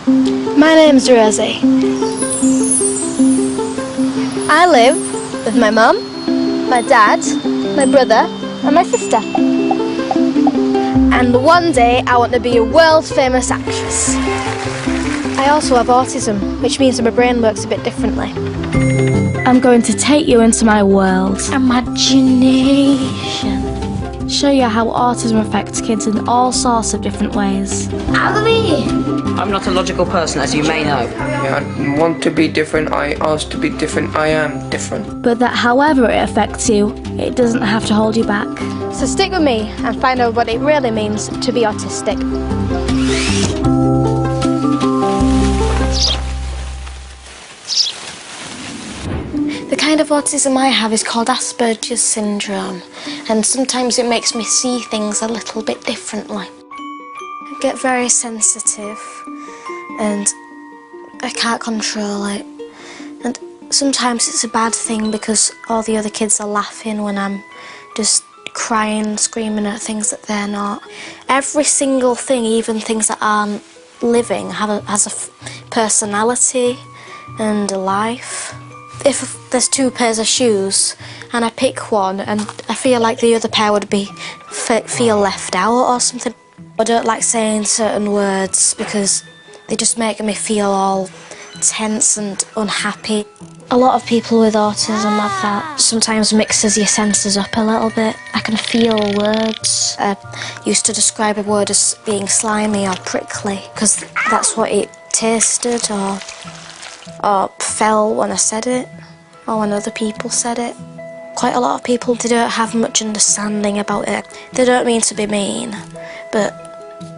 My name's Rosie. I live with my mum, my dad, my brother and my sister. And one day I want to be a world famous actress. I also have autism, which means that my brain works a bit differently. I'm going to take you into my world. Imagination. Show you how autism affects kids in all sorts of different ways. I'm not a logical person, as you may know. Yeah, I want to be different, I ask to be different, I am different. But that however it affects you, it doesn't have to hold you back. So stick with me and find out what it really means to be autistic. The kind of autism I have is called Asperger's syndrome, and sometimes it makes me see things a little bit differently. I get very sensitive and I can't control it. And sometimes it's a bad thing because all the other kids are laughing when I'm just crying, screaming at things that they're not. Every single thing, even things that aren't living, has a personality and a life. If there's two pairs of shoes and I pick one and I feel like the other pair would feel left out or something. I don't like saying certain words because they just make me feel all tense and unhappy. A lot of people with autism have that. Sometimes mixes your senses up a little bit. I can feel words. I used to describe a word as being slimy or prickly because that's what it tasted or felt when I said it or when other people said it. Quite a lot of people, they don't have much understanding about it. They don't mean to be mean, but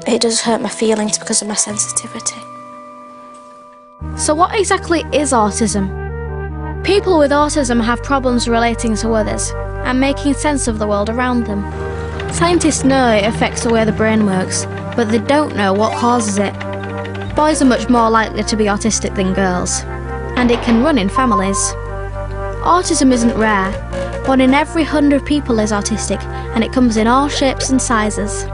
it does hurt my feelings because of my sensitivity. So what exactly is autism? People with autism have problems relating to others and making sense of the world around them. Scientists know it affects the way the brain works, but they don't know what causes it. Boys are much more likely to be autistic than girls, and it can run in families. Autism isn't rare. 1 in every 100 people is autistic, and it comes in all shapes and sizes.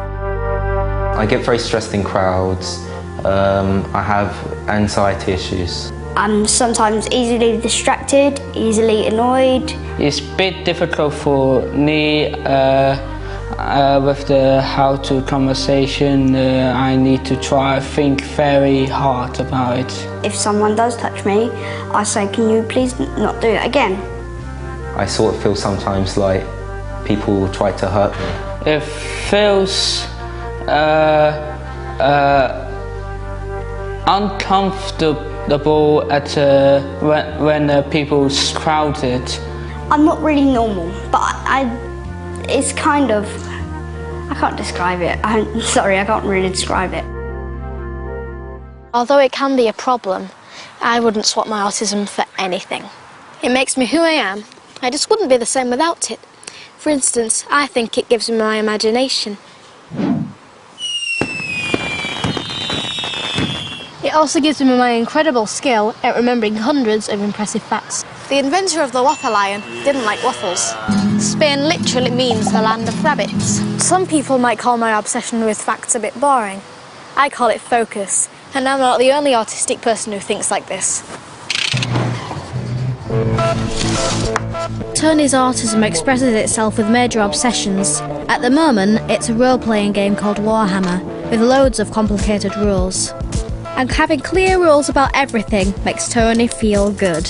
I get very stressed in crowds. I have anxiety issues. I'm sometimes easily distracted, easily annoyed. It's a bit difficult for me with the how-to conversation. I need to think very hard about it. If someone does touch me, I say, can you please not do it again? I sort of feel sometimes like people will try to hurt me. It feels uncomfortable at when people's crowded. I'm not really normal, but it's kind of, I can't describe it. I'm sorry, I can't really describe it. Although it can be a problem, I wouldn't swap my autism for anything. It makes me who I am. I just wouldn't be the same without it. For instance, I think it gives me my imagination. It also gives me my incredible skill at remembering hundreds of impressive facts. The inventor of the waffle iron didn't like waffles. Spain literally means the land of rabbits. Some people might call my obsession with facts a bit boring. I call it focus, and I'm not the only autistic person who thinks like this. Tony's autism expresses itself with major obsessions. At the moment, it's a role-playing game called Warhammer, with loads of complicated rules. And having clear rules about everything makes Tony feel good.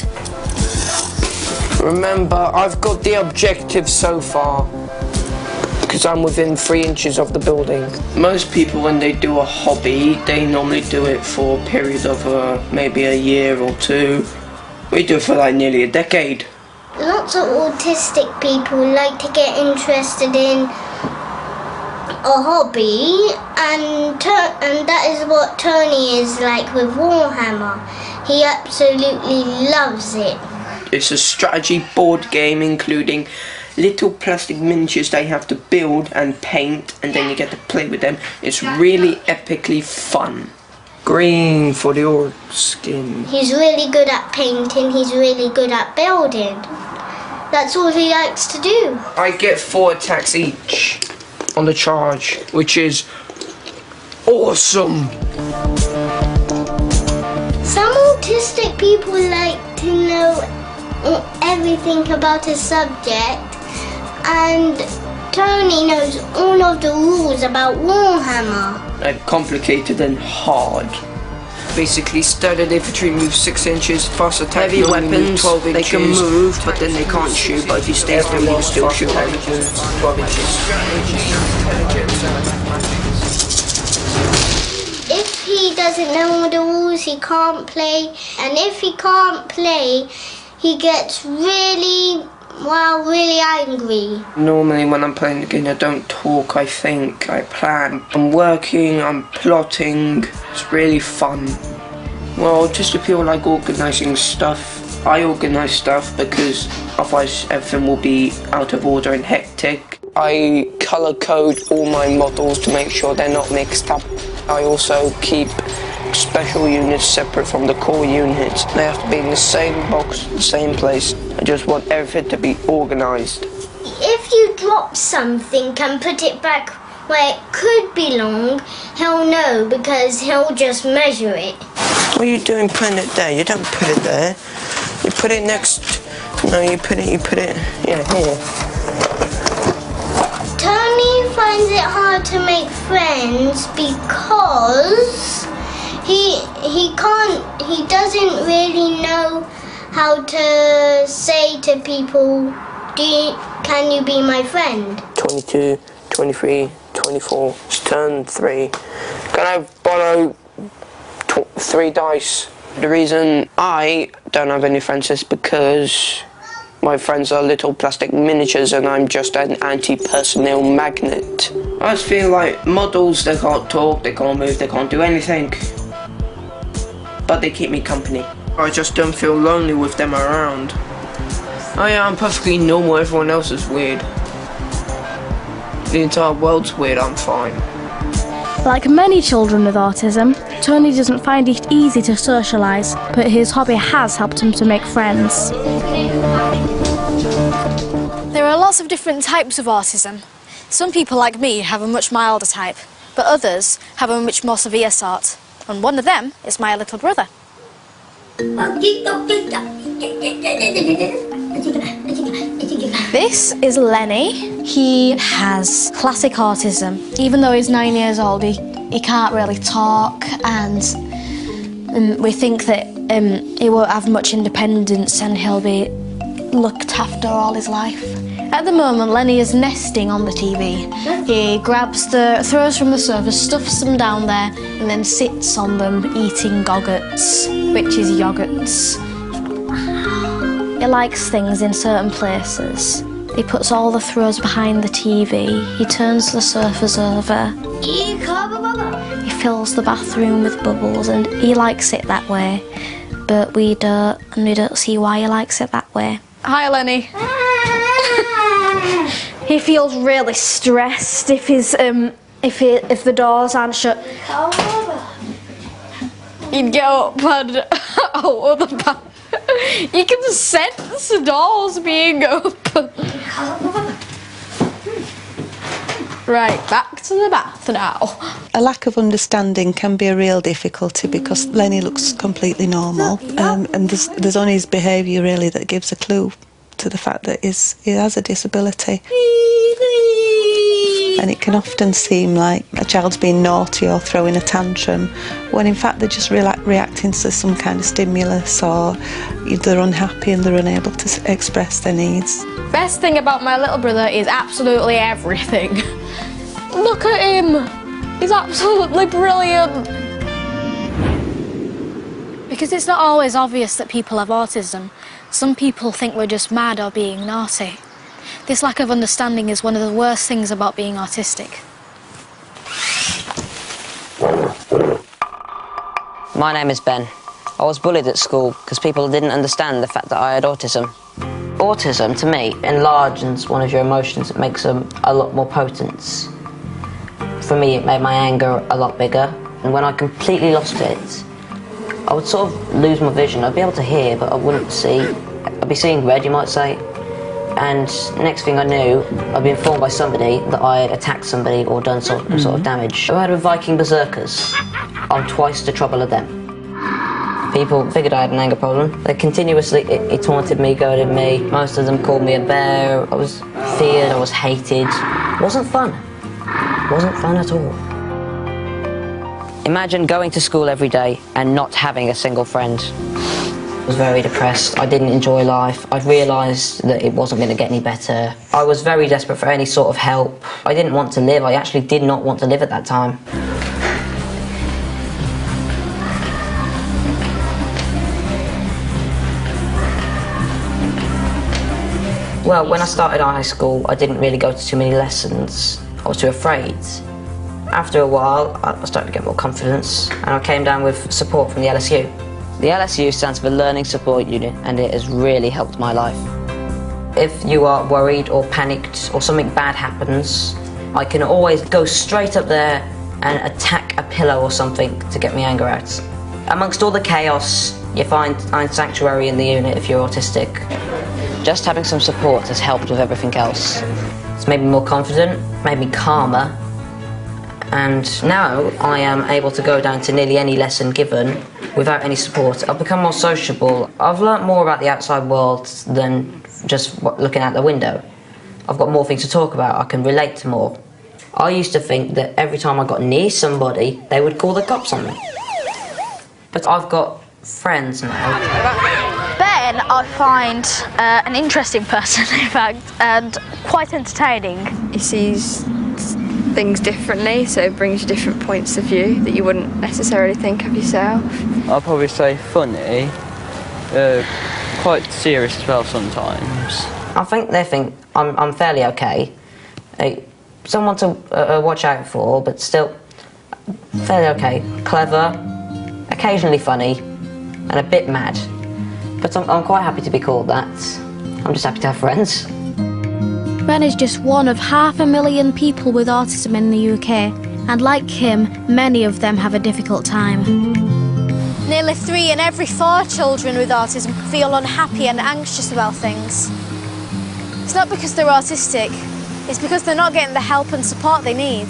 Remember, I've got the objective so far, because I'm within 3 inches of the building. Most people, when they do a hobby, they normally do it for a period of maybe a year or 2. We do it for like nearly a decade. Lots of autistic people like to get interested in a hobby, and that is what Tony is like with Warhammer. He absolutely loves it. It's a strategy board game including little plastic miniatures they have to build and paint, and then you get to play with them. It's really epically fun. Green for the orc skin. He's really good at painting, he's really good at building. That's all he likes to do. I get 4 attacks each on the charge, which is awesome. autistic people like to know everything about a subject, and Tony knows all of the rules about Warhammer. Complicated and hard. Basically, standard infantry moves 6 inches, fast attack Heavy only weapons, move 12 inches. they can move, but then they can't shoot. But if you stay still, you can still shoot. 12 inches. If he doesn't know all the rules, he can't play. And if he can't play, he gets really angry. Normally when I'm playing the game, I don't talk, I think, I plan. I'm working, I'm plotting, it's really fun. Well, just if people like organising stuff, I organise stuff because otherwise everything will be out of order and hectic. I colour code all my models to make sure they're not mixed up. I also keep special units separate from the core units. They have to be in the same box, the same place. I just want everything to be organised. If you drop something and put it back where it could belong, he'll know because he'll just measure it. What are you doing putting it there? You don't put it there. You put it next. No, you put it, yeah, here. Tony finds it hard to make friends because he doesn't really know how to say to people, can you be my friend? 22, 23, 24, it's turn 3. Can I borrow 3 dice? The reason I don't have any friends is because my friends are little plastic miniatures and I'm just an anti-personnel magnet. I just feel like models, they can't talk, they can't move, they can't do anything. But they keep me company. I just don't feel lonely with them around. Oh yeah, I'm perfectly normal, everyone else is weird. The entire world's weird, I'm fine. Like many children with autism, Tony doesn't find it easy to socialise, but his hobby has helped him to make friends. There are lots of different types of autism. Some people like me have a much milder type, but others have a much more severe sort. And one of them is my little brother. This is Lenny. He has classic autism. Even though he's 9 years old, he can't really talk, and we think that he won't have much independence and he'll be looked after all his life. At the moment, Lenny is nesting on the TV. He grabs throws from the sofa, stuffs them down there, and then sits on them eating gogurts, which is yogurts. He likes things in certain places. He puts all the throws behind the TV. He turns the sofas over. He fills the bathroom with bubbles, and he likes it that way. But we don't, and we don't see why he likes it that way. Hi, Lenny. He feels really stressed if if the doors aren't shut. He'd get up and out of the bath. You can sense the doors being open. Right, back to the bath now. A lack of understanding can be a real difficulty because Lenny looks completely normal, and there's only his behaviour really that gives a clue to the fact that he has a disability. And it can often seem like a child's being naughty or throwing a tantrum, when in fact they're just reacting to some kind of stimulus, or they're unhappy and they're unable to express their needs. Best thing about my little brother is absolutely everything. Look at him! He's absolutely brilliant! Because it's not always obvious that people have autism. Some people think we're just mad or being naughty. This lack of understanding is one of the worst things about being autistic. My name is Ben. I was bullied at school because people didn't understand the fact that I had autism. Autism, to me, enlarges one of your emotions. It makes them a lot more potent. For me, it made my anger a lot bigger. And when I completely lost it, I would sort of lose my vision. I'd be able to hear, but I wouldn't see. I'd be seeing red, you might say. And next thing I knew, I'd be informed by somebody that I had attacked somebody or done some sort of damage. I heard of Viking berserkers. I'm twice the trouble of them. People figured I had an anger problem. They continuously taunted me, goaded me. Most of them called me a bear. I was feared, I was hated. It wasn't fun. It wasn't fun at all. Imagine going to school every day and not having a single friend. I was very depressed. I didn't enjoy life. I'd realised that it wasn't going to get any better. I was very desperate for any sort of help. I didn't want to live. I actually did not want to live at that time. Well, when I started high school, I didn't really go to too many lessons. I was too afraid. After a while, I started to get more confidence, and I came down with support from the LSU. The LSU stands for Learning Support Unit, and it has really helped my life. If you are worried or panicked or something bad happens, I can always go straight up there and attack a pillow or something to get my anger out. Amongst all the chaos, you find sanctuary in the unit if you're autistic. Just having some support has helped with everything else. It's made me more confident, made me calmer, and now I am able to go down to nearly any lesson given without any support. I've become more sociable. I've learnt more about the outside world than just looking out the window. I've got more things to talk about, I can relate to more. I used to think that every time I got near somebody, they would call the cops on me. But I've got friends now. Ben, I find an interesting person, in fact, and quite entertaining. He sees things differently, so it brings you different points of view that you wouldn't necessarily think of yourself. I'll probably say funny, quite serious as well sometimes. I think they think I'm fairly okay. Someone to watch out for, but still fairly okay. Clever, occasionally funny, and a bit mad. But I'm quite happy to be called that. I'm just happy to have friends. Ben is just one of 500,000 people with autism in the UK, and like him, many of them have a difficult time. Nearly 3 in every 4 children with autism feel unhappy and anxious about things. It's not because they're autistic, it's because they're not getting the help and support they need.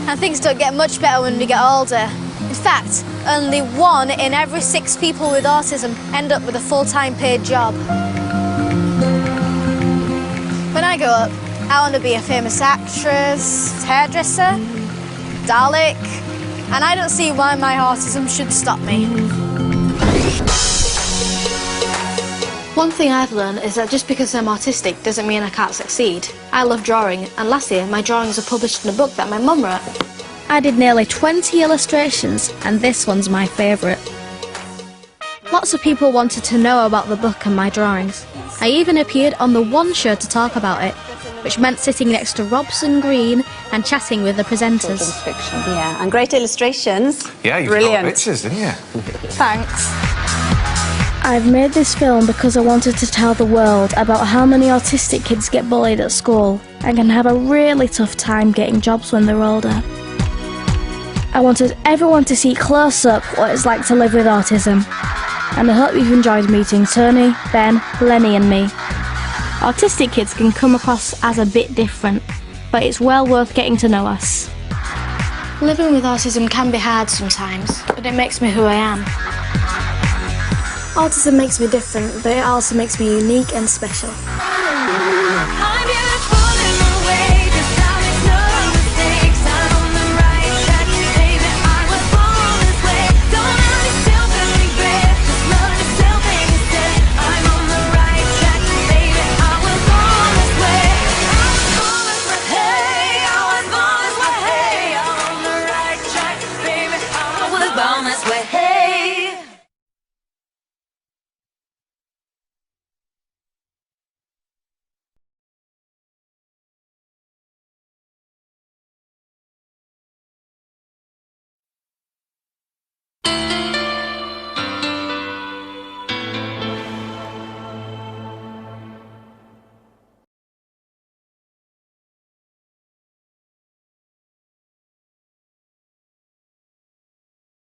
And things don't get much better when we get older. In fact, only 1 in every 6 people with autism end up with a full-time paid job. When I grow up, I want to be a famous actress, hairdresser, Dalek, and I don't see why my autism should stop me. One thing I've learned is that just because I'm autistic doesn't mean I can't succeed. I love drawing, and last year my drawings were published in a book that my mum wrote. I did nearly 20 illustrations, and this one's my favourite. Lots of people wanted to know about the book and my drawings. I even appeared on the One Show to talk about it, which meant sitting next to Robson Green and chatting with the presenters. Yeah, and great illustrations. Yeah, you got pictures, didn't you? Thanks. I've made this film because I wanted to tell the world about how many autistic kids get bullied at school and can have a really tough time getting jobs when they're older. I wanted everyone to see close up what it's like to live with autism, and I hope you've enjoyed meeting Tony, Ben, Lenny and me. Autistic kids can come across as a bit different, but it's well worth getting to know us. Living with autism can be hard sometimes, but it makes me who I am. Autism makes me different, but it also makes me unique and special. I'm beautiful.